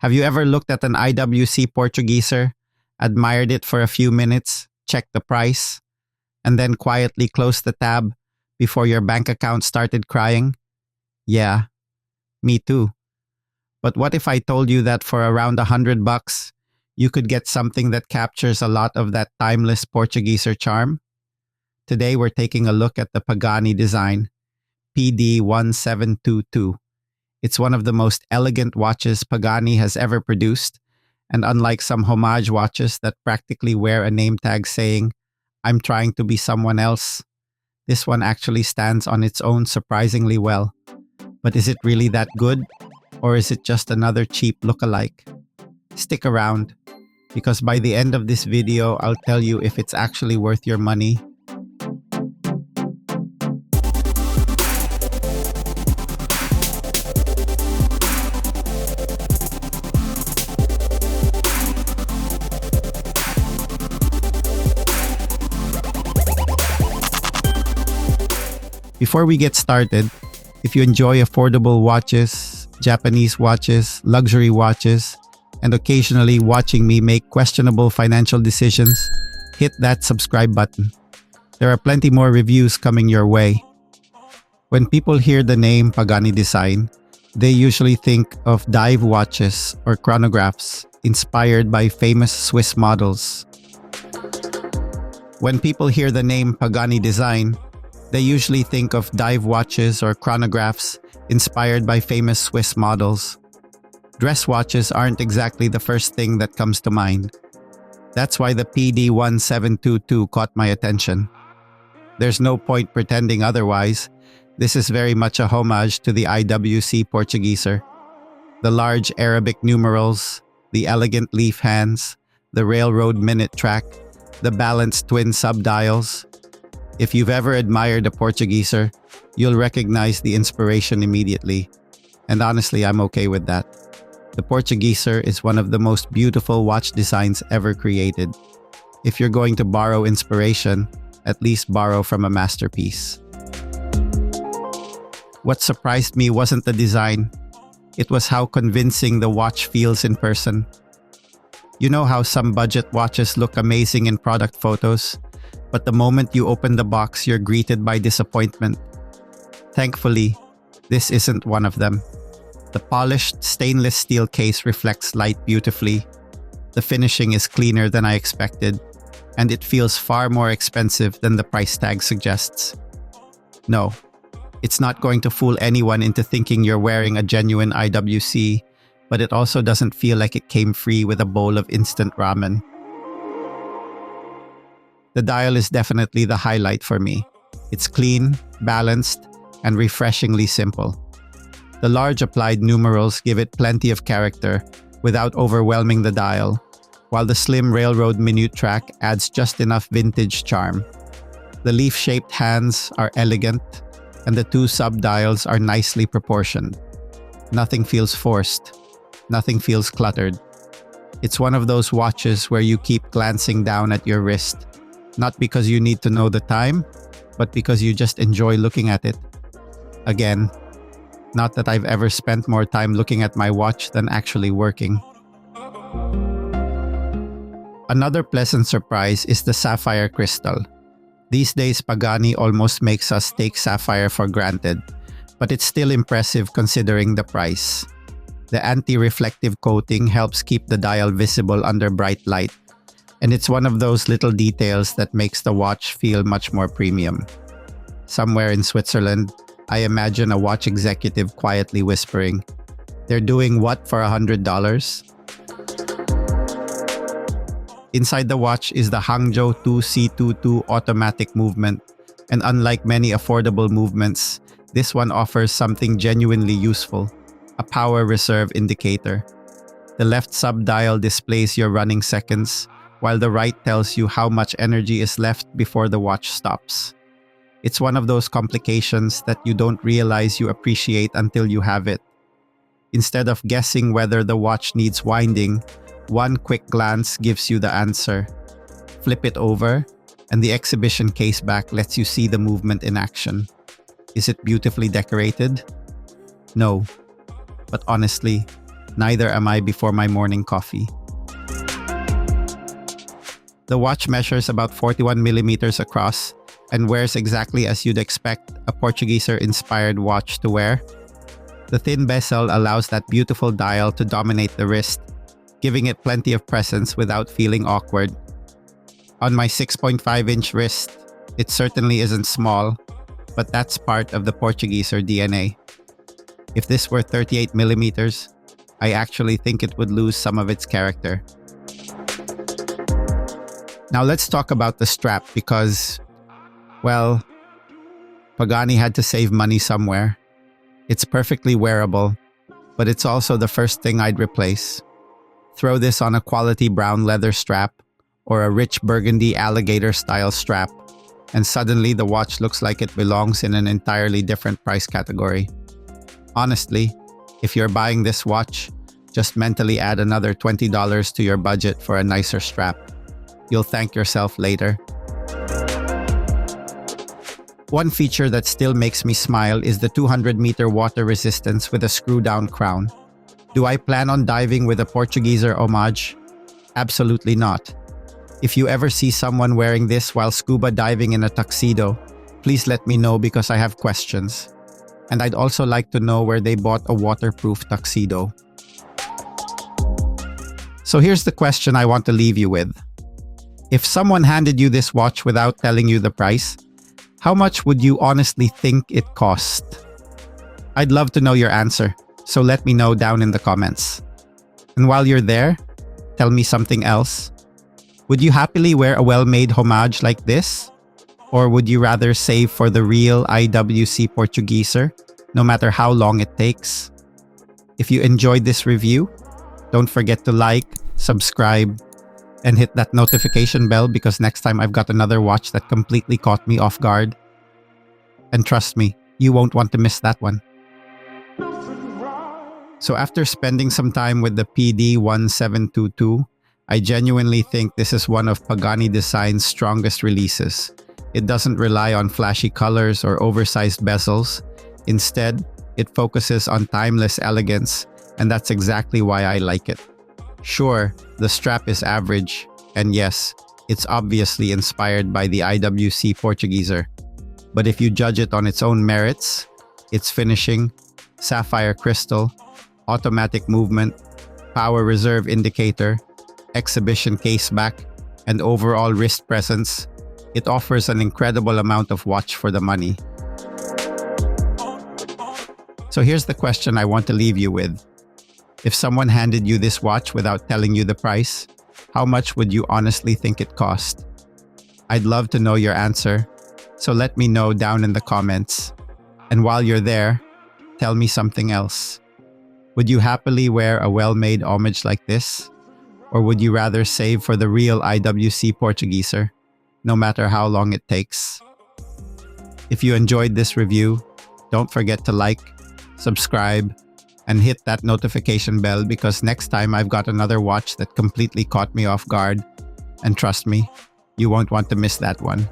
Have you ever looked at an IWC Portugieser, admired it for a few minutes, checked the price, and then quietly closed the tab before your bank account started crying? Yeah, me too. But what if I told you that for around $100, you could get something that captures a lot of that timeless Portugieser charm? Today we're taking a look at the Pagani design, PD1722. It's one of the most elegant watches Pagani has ever produced, and unlike some homage watches that practically wear a name tag saying, "I'm trying to be someone else," this one actually stands on its own surprisingly well. But is it really that good? Or is it just another cheap lookalike? Stick around, because by the end of this video, I'll tell you if it's actually worth your money. Before we get started, if you enjoy affordable watches, Japanese watches, luxury watches, and occasionally watching me make questionable financial decisions, hit that subscribe button. There are plenty more reviews coming your way. When people hear the name Pagani design, they usually think of dive watches or chronographs inspired by famous Swiss models. When people hear the name Pagani design, they usually think of dive watches or chronographs inspired by famous Swiss models. Dress watches aren't exactly the first thing that comes to mind. That's why the PD1722 caught my attention. There's no point pretending otherwise. This is very much a homage to the IWC Portugieser. The large Arabic numerals, the elegant leaf hands, the railroad minute track, the balanced twin subdials. If you've ever admired a Portugieser, you'll recognize the inspiration immediately. And honestly, I'm okay with that. The Portugieser is one of the most beautiful watch designs ever created. If you're going to borrow inspiration, at least borrow from a masterpiece. What surprised me wasn't the design. It was how convincing the watch feels in person. You know how some budget watches look amazing in product photos, but the moment you open the box, you're greeted by disappointment. Thankfully, this isn't one of them. The polished stainless steel case reflects light beautifully. The finishing is cleaner than I expected, and it feels far more expensive than the price tag suggests. No, it's not going to fool anyone into thinking you're wearing a genuine IWC, but it also doesn't feel like it came free with a bowl of instant ramen. The dial is definitely the highlight for me. It's clean, balanced, and refreshingly simple. The large applied numerals give it plenty of character without overwhelming the dial, while the slim railroad minute track adds just enough vintage charm. The leaf-shaped hands are elegant, and the two subdials are nicely proportioned. Nothing feels forced. Nothing feels cluttered. It's one of those watches where you keep glancing down at your wrist, not because you need to know the time, but because you just enjoy looking at it. Again, not that I've ever spent more time looking at my watch than actually working. Another pleasant surprise is the sapphire crystal. These days, Pagani almost makes us take sapphire for granted, but it's still impressive considering the price. The anti-reflective coating helps keep the dial visible under bright light, and it's one of those little details that makes the watch feel much more premium. Somewhere in Switzerland, I imagine a watch executive quietly whispering, "They're doing what for $100? Inside the watch is the Hangzhou 2C22 automatic movement, and unlike many affordable movements, this one offers something genuinely useful, a power reserve indicator. The left subdial displays your running seconds, while the right tells you how much energy is left before the watch stops. It's one of those complications that you don't realize you appreciate until you have it. Instead of guessing whether the watch needs winding, one quick glance gives you the answer. Flip it over, and the exhibition case back lets you see the movement in action. Is it beautifully decorated? No. But honestly, Neither am I before my morning coffee. The watch measures about 41 millimeters across and wears exactly as you'd expect a Portugieser-inspired watch to wear. The thin bezel allows that beautiful dial to dominate the wrist, giving it plenty of presence without feeling awkward. On my 6.5-inch wrist, it certainly isn't small, but that's part of the Portugieser DNA. If this were 38 millimeters, I actually think it would lose some of its character. Now let's talk about the strap because, well, Pagani had to save money somewhere. It's perfectly wearable, but it's also the first thing I'd replace. Throw this on a quality brown leather strap or a rich burgundy alligator style strap, and suddenly the watch looks like it belongs in an entirely different price category. Honestly, if you're buying this watch, just mentally add another $20 to your budget for a nicer strap. You'll thank yourself later. One feature that still makes me smile is the 200-meter water resistance with a screw-down crown. Do I plan on diving with a Portugieser homage? Absolutely not. If you ever see someone wearing this while scuba diving in a tuxedo, please let me know because I have questions. And I'd also like to know where they bought a waterproof tuxedo. So here's the question I want to leave you with. If someone handed you this watch without telling you the price, how much would you honestly think it cost? I'd love to know your answer, so let me know down in the comments. And while you're there, tell me something else. Would you happily wear a well-made homage like this? Or would you rather save for the real IWC Portugieser, no matter how long it takes? If you enjoyed this review, don't forget to like, subscribe, and hit that notification bell because next time I've got another watch that completely caught me off guard. And trust me, you won't want to miss that one. So after spending some time with the PD1722, I genuinely think this is one of Pagani Design's strongest releases. It doesn't rely on flashy colors or oversized bezels. Instead, it focuses on timeless elegance, and that's exactly why I like it. Sure, the strap is average, and yes, it's obviously inspired by the IWC Portugieser. But if you judge it on its own merits, its finishing, sapphire crystal, automatic movement, power reserve indicator, exhibition caseback, and overall wrist presence, it offers an incredible amount of watch for the money. So here's the question I want to leave you with. If someone handed you this watch without telling you the price, how much would you honestly think it cost? I'd love to know your answer, so let me know down in the comments. And while you're there, tell me something else. Would you happily wear a well-made homage like this? Or would you rather save for the real IWC Portugieser, no matter how long it takes? If you enjoyed this review, don't forget to like, subscribe, and hit that notification bell because next time I've got another watch that completely caught me off guard. And trust me, you won't want to miss that one.